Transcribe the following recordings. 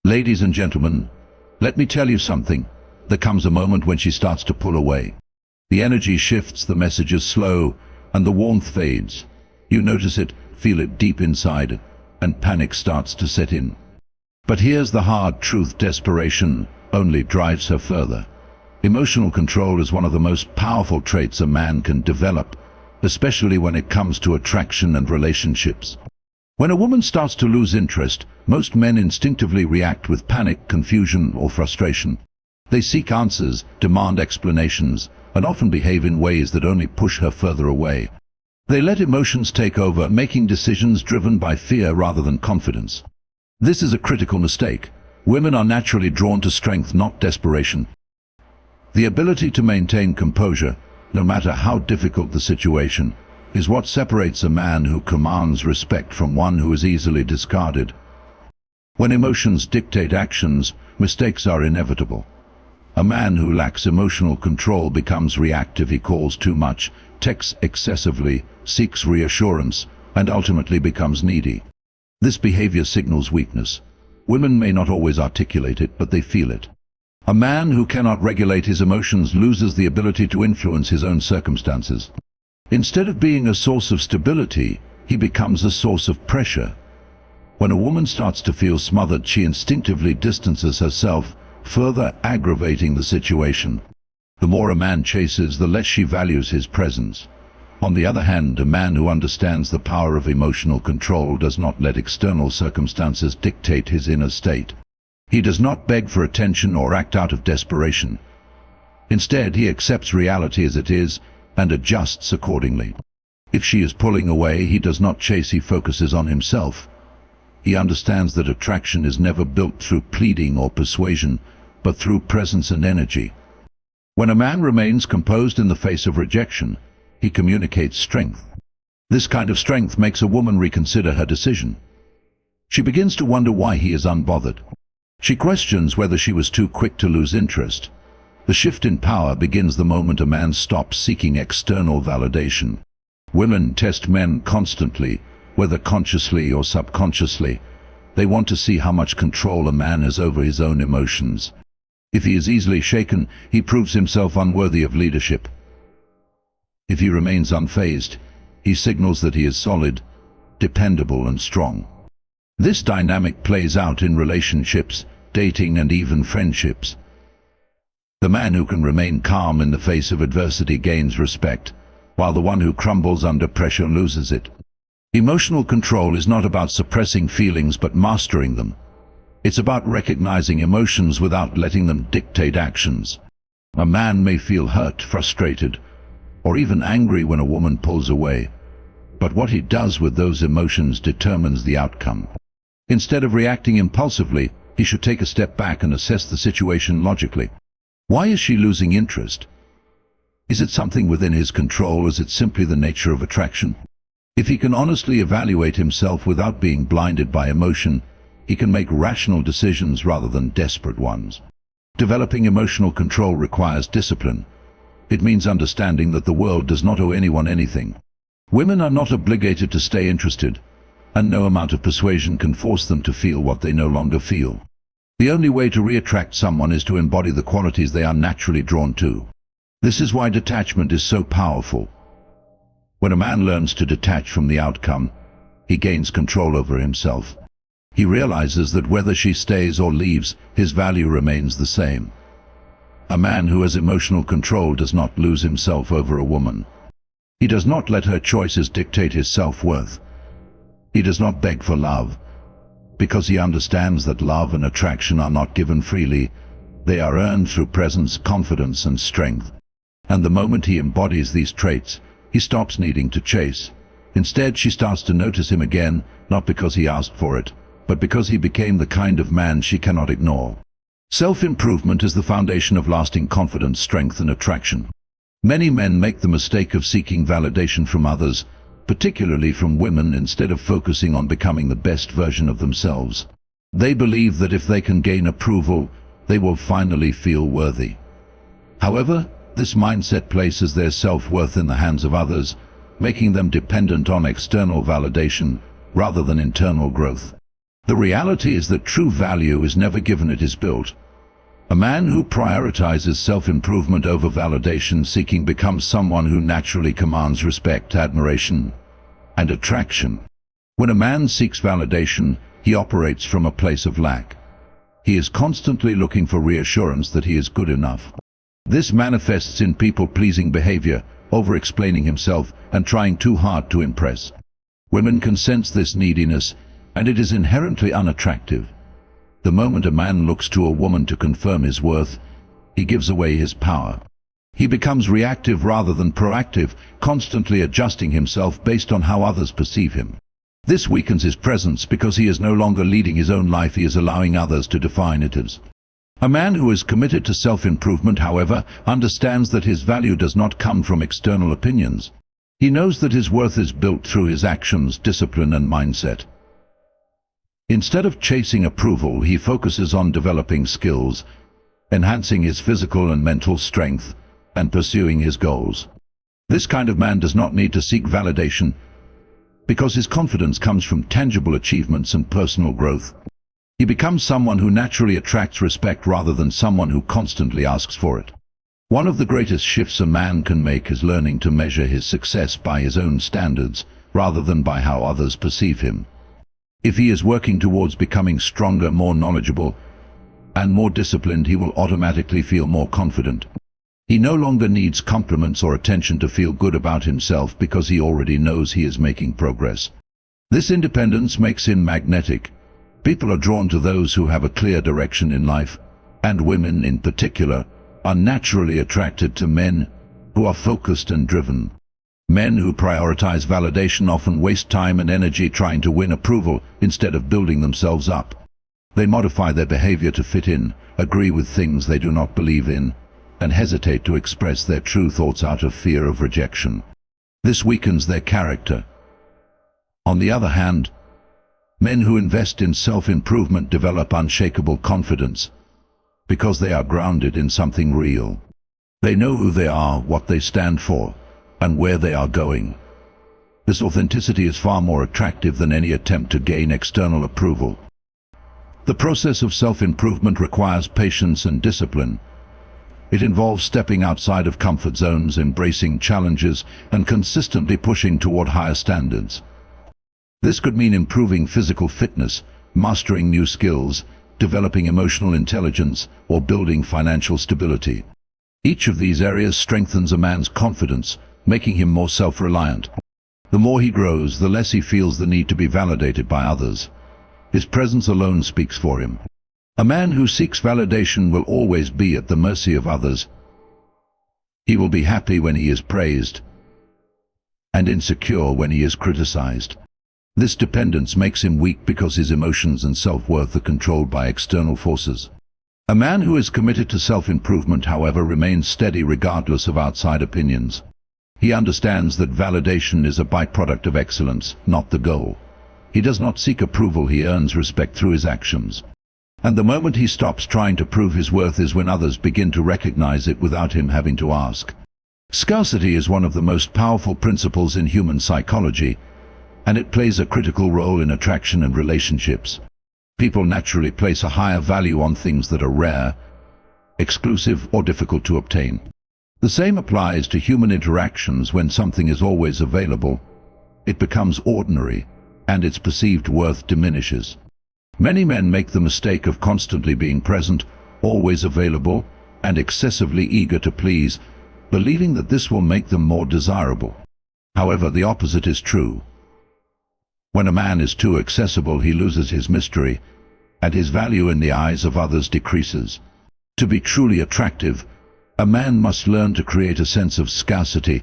Ladies and gentlemen, let me tell you something. There comes a moment when she starts to pull away. The energy shifts, the message is slow, and the warmth fades. You notice it, feel it deep inside, and panic starts to set in. But here's the hard truth: desperation only drives her further. Emotional control is one of the most powerful traits a man can develop, especially when it comes to attraction and relationships. When a woman starts to lose interest, most men instinctively react with panic, confusion, or frustration. They seek answers, demand explanations, and often behave in ways that only push her further away. They let emotions take over, making decisions driven by fear rather than confidence. This is a critical mistake. Women are naturally drawn to strength, not desperation. The ability to maintain composure, no matter how difficult the situation, is what separates a man who commands respect from one who is easily discarded. When emotions dictate actions, mistakes are inevitable. A man who lacks emotional control becomes reactive. He calls too much, texts excessively, seeks reassurance, and ultimately becomes needy. This behavior signals weakness. Women may not always articulate it, but they feel it. A man who cannot regulate his emotions loses the ability to influence his own circumstances. Instead of being a source of stability, he becomes a source of pressure. When a woman starts to feel smothered, she instinctively distances herself, further aggravating the situation. The more a man chases, the less she values his presence. On the other hand, a man who understands the power of emotional control does not let external circumstances dictate his inner state. He does not beg for attention or act out of desperation. Instead, he accepts reality as it is and adjusts accordingly. If she is pulling away, he does not chase, he focuses on himself. He understands that attraction is never built through pleading or persuasion, but through presence and energy. When a man remains composed in the face of rejection, he communicates strength. This kind of strength makes a woman reconsider her decision. She begins to wonder why he is unbothered. She questions whether she was too quick to lose interest. The shift in power begins the moment a man stops seeking external validation. Women test men constantly, whether consciously or subconsciously. They want to see how much control a man has over his own emotions. If he is easily shaken, he proves himself unworthy of leadership. If he remains unfazed, he signals that he is solid, dependable, and strong. This dynamic plays out in relationships, dating, and even friendships. The man who can remain calm in the face of adversity gains respect, while the one who crumbles under pressure loses it. Emotional control is not about suppressing feelings but mastering them. It's about recognizing emotions without letting them dictate actions. A man may feel hurt, frustrated, or even angry when a woman pulls away, but what he does with those emotions determines the outcome. Instead of reacting impulsively, he should take a step back and assess the situation logically. Why is she losing interest? Is it something within his control, or is it simply the nature of attraction? If he can honestly evaluate himself without being blinded by emotion, he can make rational decisions rather than desperate ones. Developing emotional control requires discipline. It means understanding that the world does not owe anyone anything. Women are not obligated to stay interested, and no amount of persuasion can force them to feel what they no longer feel. The only way to re-attract someone is to embody the qualities they are naturally drawn to. This is why detachment is so powerful. When a man learns to detach from the outcome, he gains control over himself. He realizes that whether she stays or leaves, his value remains the same. A man who has emotional control does not lose himself over a woman. He does not let her choices dictate his self-worth. He does not beg for love, because he understands that love and attraction are not given freely. They are earned through presence, confidence, and strength. And the moment he embodies these traits, he stops needing to chase. Instead, she starts to notice him again, not because he asked for it, but because he became the kind of man she cannot ignore. Self-improvement is the foundation of lasting confidence, strength, and attraction. Many men make the mistake of seeking validation from others, particularly from women, instead of focusing on becoming the best version of themselves. They believe that if they can gain approval, they will finally feel worthy. However, this mindset places their self-worth in the hands of others, making them dependent on external validation rather than internal growth. The reality is that true value is never given, it is built. A man who prioritizes self-improvement over validation seeking becomes someone who naturally commands respect, admiration, and attraction. When a man seeks validation, he operates from a place of lack. He is constantly looking for reassurance that he is good enough. This manifests in people-pleasing behavior, over-explaining himself, and trying too hard to impress. Women can sense this neediness, and it is inherently unattractive. The moment a man looks to a woman to confirm his worth, he gives away his power. He becomes reactive rather than proactive, constantly adjusting himself based on how others perceive him. This weakens his presence because he is no longer leading his own life, he is allowing others to define it as. A man who is committed to self-improvement, however, understands that his value does not come from external opinions. He knows that his worth is built through his actions, discipline, and mindset. Instead of chasing approval, he focuses on developing skills, enhancing his physical and mental strength, and pursuing his goals. This kind of man does not need to seek validation because his confidence comes from tangible achievements and personal growth. He becomes someone who naturally attracts respect rather than someone who constantly asks for it. One of the greatest shifts a man can make is learning to measure his success by his own standards rather than by how others perceive him. If he is working towards becoming stronger, more knowledgeable, and more disciplined, he will automatically feel more confident. He no longer needs compliments or attention to feel good about himself because he already knows he is making progress. This independence makes him magnetic. People are drawn to those who have a clear direction in life, and women in particular are naturally attracted to men who are focused and driven. Men who prioritize validation often waste time and energy trying to win approval instead of building themselves up. They modify their behavior to fit in, agree with things they do not believe in, and hesitate to express their true thoughts out of fear of rejection. This weakens their character. On the other hand, men who invest in self-improvement develop unshakable confidence because they are grounded in something real. They know who they are, what they stand for, and where they are going. This authenticity is far more attractive than any attempt to gain external approval. The process of self-improvement requires patience and discipline. It involves stepping outside of comfort zones, embracing challenges, and consistently pushing toward higher standards. This could mean improving physical fitness, mastering new skills, developing emotional intelligence, or building financial stability. Each of these areas strengthens a man's confidence, making him more self-reliant. The more he grows, the less he feels the need to be validated by others. His presence alone speaks for him. A man who seeks validation will always be at the mercy of others. He will be happy when he is praised, and insecure when he is criticized. This dependence makes him weak because his emotions and self-worth are controlled by external forces. A man who is committed to self-improvement, however, remains steady regardless of outside opinions. He understands that validation is a byproduct of excellence, not the goal. He does not seek approval, he earns respect through his actions. And the moment he stops trying to prove his worth is when others begin to recognize it without him having to ask. Scarcity is one of the most powerful principles in human psychology, and it plays a critical role in attraction and relationships. People naturally place a higher value on things that are rare, exclusive, or difficult to obtain. The same applies to human interactions. When something is always available, it becomes ordinary, and its perceived worth diminishes. Many men make the mistake of constantly being present, always available, and excessively eager to please, believing that this will make them more desirable. However, the opposite is true. When a man is too accessible, he loses his mystery, and his value in the eyes of others decreases. To be truly attractive, a man must learn to create a sense of scarcity,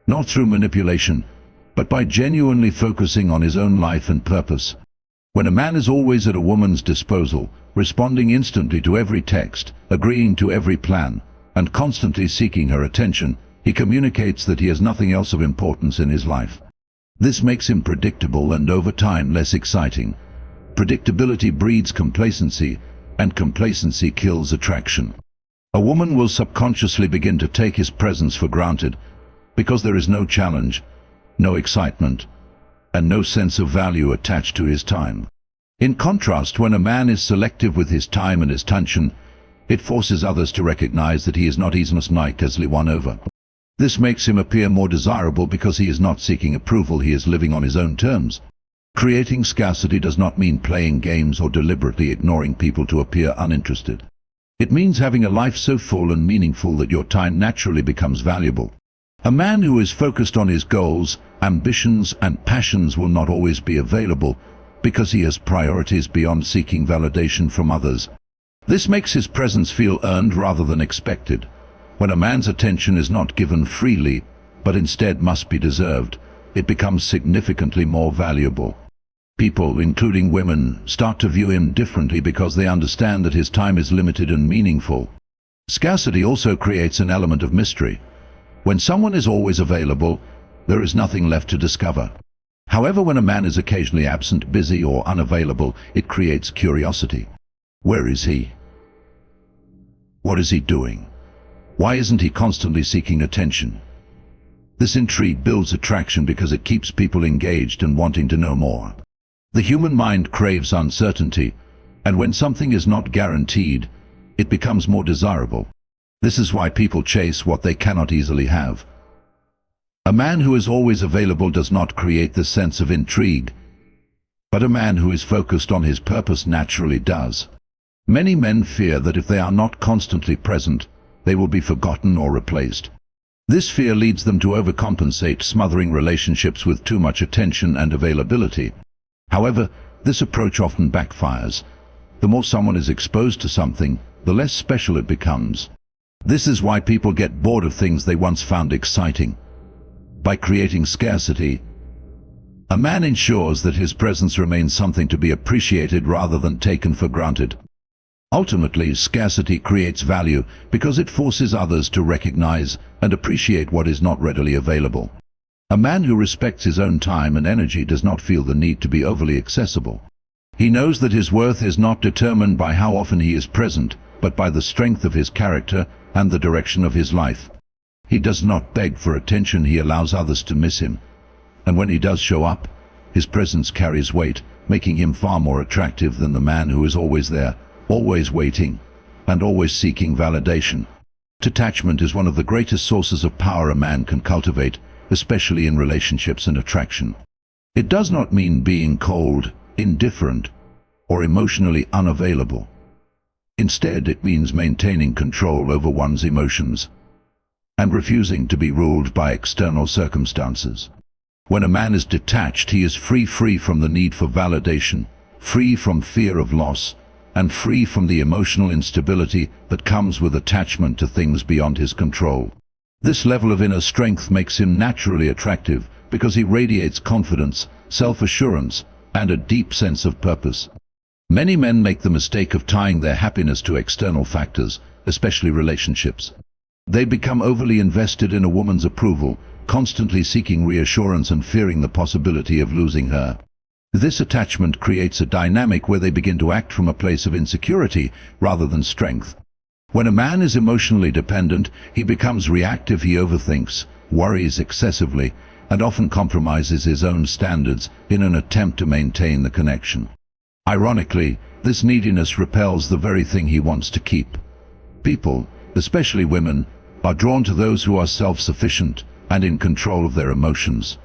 not through manipulation, but by genuinely focusing on his own life and purpose. When a man is always at a woman's disposal, responding instantly to every text, agreeing to every plan, and constantly seeking her attention, he communicates that he has nothing else of importance in his life. This makes him predictable and over time less exciting. Predictability breeds complacency, and complacency kills attraction. A woman will subconsciously begin to take his presence for granted because there is no challenge, no excitement, and no sense of value attached to his time. In contrast, when a man is selective with his time and his attention, it forces others to recognize that he is not easily won over. This makes him appear more desirable because he is not seeking approval, he is living on his own terms. Creating scarcity does not mean playing games or deliberately ignoring people to appear uninterested. It means having a life so full and meaningful that your time naturally becomes valuable. A man who is focused on his goals, ambitions, and passions will not always be available because he has priorities beyond seeking validation from others. This makes his presence feel earned rather than expected. When a man's attention is not given freely, but instead must be deserved, it becomes significantly more valuable. People, including women, start to view him differently because they understand that his time is limited and meaningful. Scarcity also creates an element of mystery. When someone is always available, there is nothing left to discover. However, when a man is occasionally absent, busy, or unavailable, it creates curiosity. Where is he? What is he doing? Why isn't he constantly seeking attention? This intrigue builds attraction because it keeps people engaged and wanting to know more. The human mind craves uncertainty, and when something is not guaranteed, it becomes more desirable. This is why people chase what they cannot easily have. A man who is always available does not create this sense of intrigue, but a man who is focused on his purpose naturally does. Many men fear that if they are not constantly present, they will be forgotten or replaced. This fear leads them to overcompensate, smothering relationships with too much attention and availability. However, this approach often backfires. The more someone is exposed to something, the less special it becomes. This is why people get bored of things they once found exciting. By creating scarcity, a man ensures that his presence remains something to be appreciated rather than taken for granted. Ultimately, scarcity creates value because it forces others to recognize and appreciate what is not readily available. A man who respects his own time and energy does not feel the need to be overly accessible. He knows that his worth is not determined by how often he is present, but by the strength of his character and the direction of his life. He does not beg for attention, he allows others to miss him. And when he does show up, his presence carries weight, making him far more attractive than the man who is always there, always waiting, and always seeking validation. Detachment is one of the greatest sources of power a man can cultivate, especially in relationships and attraction. It does not mean being cold, indifferent, or emotionally unavailable. Instead, it means maintaining control over one's emotions and refusing to be ruled by external circumstances. When a man is detached, he is free from the need for validation, free from fear of loss, and free from the emotional instability that comes with attachment to things beyond his control. This level of inner strength makes him naturally attractive because he radiates confidence, self-assurance, and a deep sense of purpose. Many men make the mistake of tying their happiness to external factors, especially relationships. They become overly invested in a woman's approval, constantly seeking reassurance and fearing the possibility of losing her. This attachment creates a dynamic where they begin to act from a place of insecurity rather than strength. When a man is emotionally dependent, he becomes reactive, he overthinks, worries excessively, and often compromises his own standards in an attempt to maintain the connection. Ironically, this neediness repels the very thing he wants to keep. People, especially women, are drawn to those who are self-sufficient and in control of their emotions.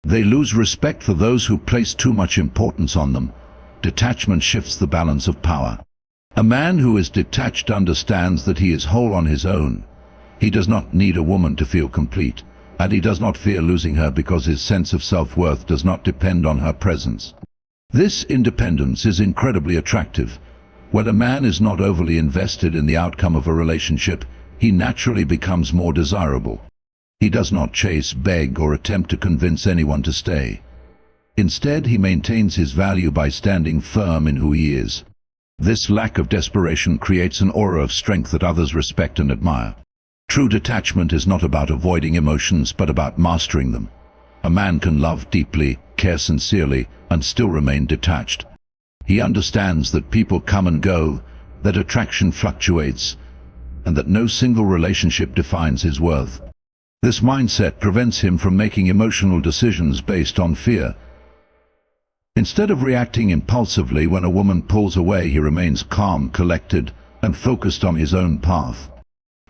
They lose respect for those who place too much importance on them. Detachment shifts the balance of power. A man who is detached understands that he is whole on his own. He does not need a woman to feel complete, and he does not fear losing her because his sense of self-worth does not depend on her presence. This independence is incredibly attractive. When a man is not overly invested in the outcome of a relationship, he naturally becomes more desirable. He does not chase, beg, or attempt to convince anyone to stay. Instead, he maintains his value by standing firm in who he is. This lack of desperation creates an aura of strength that others respect and admire. True detachment is not about avoiding emotions, but about mastering them. A man can love deeply, care sincerely, and still remain detached. He understands that people come and go, that attraction fluctuates, and that no single relationship defines his worth. This mindset prevents him from making emotional decisions based on fear. Instead of reacting impulsively when a woman pulls away, he remains calm, collected, and focused on his own path.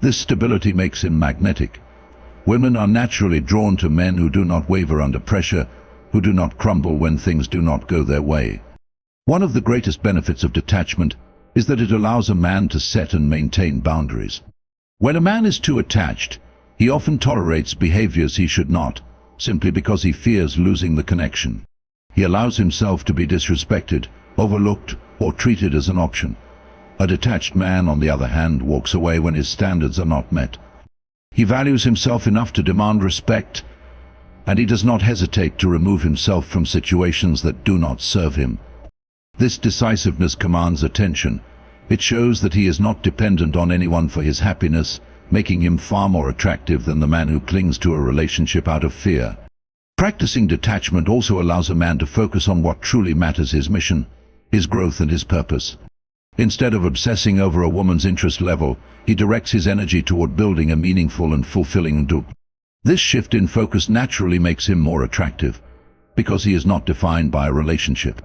This stability makes him magnetic. Women are naturally drawn to men who do not waver under pressure, who do not crumble when things do not go their way. One of the greatest benefits of detachment is that it allows a man to set and maintain boundaries. When a man is too attached, he often tolerates behaviors he should not, simply because he fears losing the connection. He allows himself to be disrespected, overlooked, or treated as an option. A detached man, on the other hand, walks away when his standards are not met. He values himself enough to demand respect, and he does not hesitate to remove himself from situations that do not serve him. This decisiveness commands attention. It shows that he is not dependent on anyone for his happiness, making him far more attractive than the man who clings to a relationship out of fear. Practicing detachment also allows a man to focus on what truly matters: his mission, his growth, and his purpose. Instead of obsessing over a woman's interest level, he directs his energy toward building a meaningful and fulfilling life. This shift in focus naturally makes him more attractive, because he is not defined by a relationship.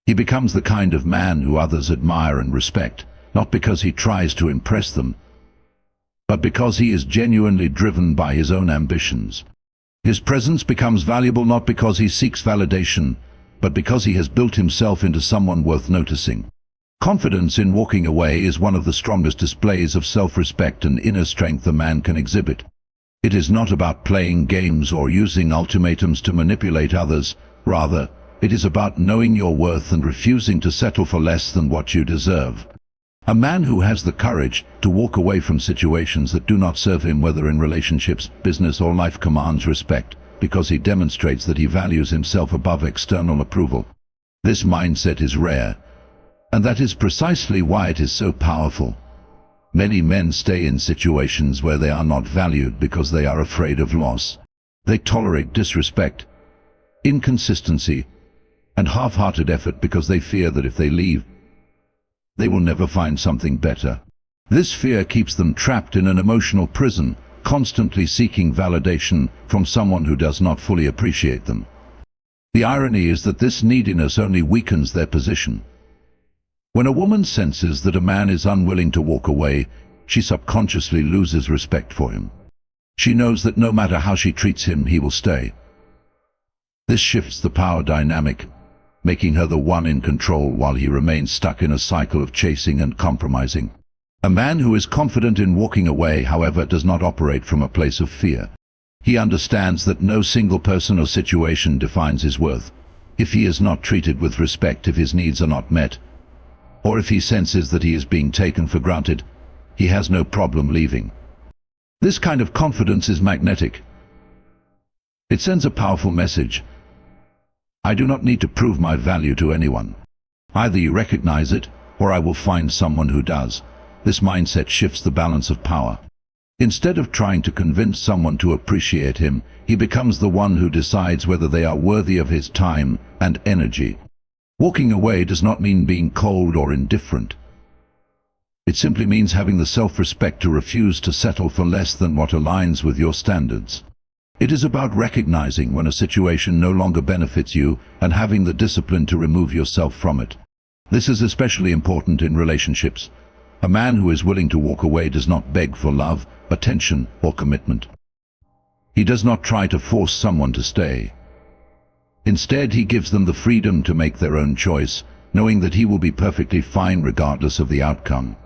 He becomes the kind of man who others admire and respect, not because he tries to impress them, but because he is genuinely driven by his own ambitions. His presence becomes valuable not because he seeks validation, but because he has built himself into someone worth noticing. Confidence in walking away is one of the strongest displays of self-respect and inner strength a man can exhibit. It is not about playing games or using ultimatums to manipulate others. Rather, it is about knowing your worth and refusing to settle for less than what you deserve. A man who has the courage to walk away from situations that do not serve him, whether in relationships, business, or life, commands respect, because he demonstrates that he values himself above external approval. This mindset is rare, and that is precisely why it is so powerful. Many men stay in situations where they are not valued because they are afraid of loss. They tolerate disrespect, inconsistency, and half-hearted effort because they fear that if they leave, they will never find something better. This fear keeps them trapped in an emotional prison, constantly seeking validation from someone who does not fully appreciate them. The irony is that this neediness only weakens their position. When a woman senses that a man is unwilling to walk away, she subconsciously loses respect for him. She knows that no matter how she treats him, he will stay. This shifts the power dynamic, making her the one in control while he remains stuck in a cycle of chasing and compromising. A man who is confident in walking away, however, does not operate from a place of fear. He understands that no single person or situation defines his worth. If he is not treated with respect, if his needs are not met, or if he senses that he is being taken for granted, he has no problem leaving. This kind of confidence is magnetic. It sends a powerful message. I do not need to prove my value to anyone. Either you recognize it, or I will find someone who does. This mindset shifts the balance of power. Instead of trying to convince someone to appreciate him, he becomes the one who decides whether they are worthy of his time and energy. Walking away does not mean being cold or indifferent. It simply means having the self-respect to refuse to settle for less than what aligns with your standards. It is about recognizing when a situation no longer benefits you and having the discipline to remove yourself from it. This is especially important in relationships. A man who is willing to walk away does not beg for love, attention, or commitment. He does not try to force someone to stay. Instead, he gives them the freedom to make their own choice, knowing that he will be perfectly fine regardless of the outcome.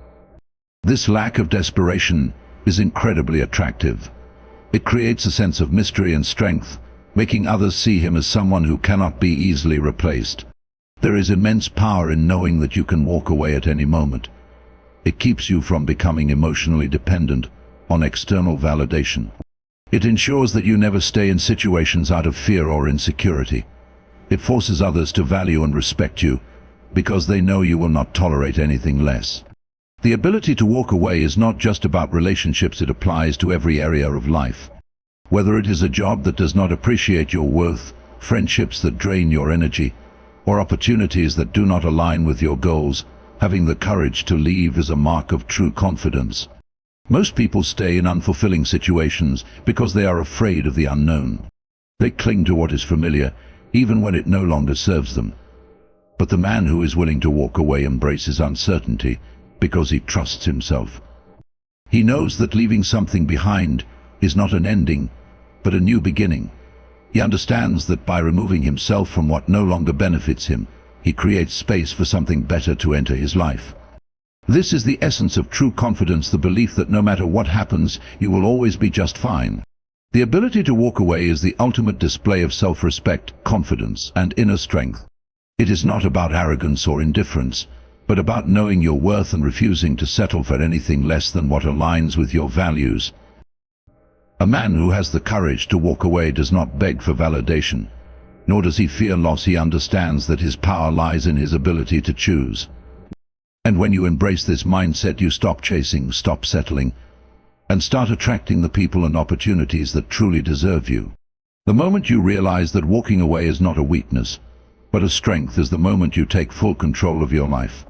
This lack of desperation is incredibly attractive. It creates a sense of mystery and strength, making others see him as someone who cannot be easily replaced. There is immense power in knowing that you can walk away at any moment. It keeps you from becoming emotionally dependent on external validation. It ensures that you never stay in situations out of fear or insecurity. It forces others to value and respect you because they know you will not tolerate anything less. The ability to walk away is not just about relationships, it applies to every area of life. Whether it is a job that does not appreciate your worth, friendships that drain your energy, or opportunities that do not align with your goals, having the courage to leave is a mark of true confidence. Most people stay in unfulfilling situations because they are afraid of the unknown. They cling to what is familiar, even when it no longer serves them. But the man who is willing to walk away embraces uncertainty because he trusts himself. He knows that leaving something behind is not an ending, but a new beginning. He understands that by removing himself from what no longer benefits him, he creates space for something better to enter his life. This is the essence of true confidence, the belief that no matter what happens, you will always be just fine. The ability to walk away is the ultimate display of self-respect, confidence, and inner strength. It is not about arrogance or indifference, but about knowing your worth and refusing to settle for anything less than what aligns with your values. A man who has the courage to walk away does not beg for validation, nor does he fear loss. He understands that his power lies in his ability to choose. And when you embrace this mindset, you stop chasing, stop settling, and start attracting the people and opportunities that truly deserve you. The moment you realize that walking away is not a weakness, but a strength, is the moment you take full control of your life.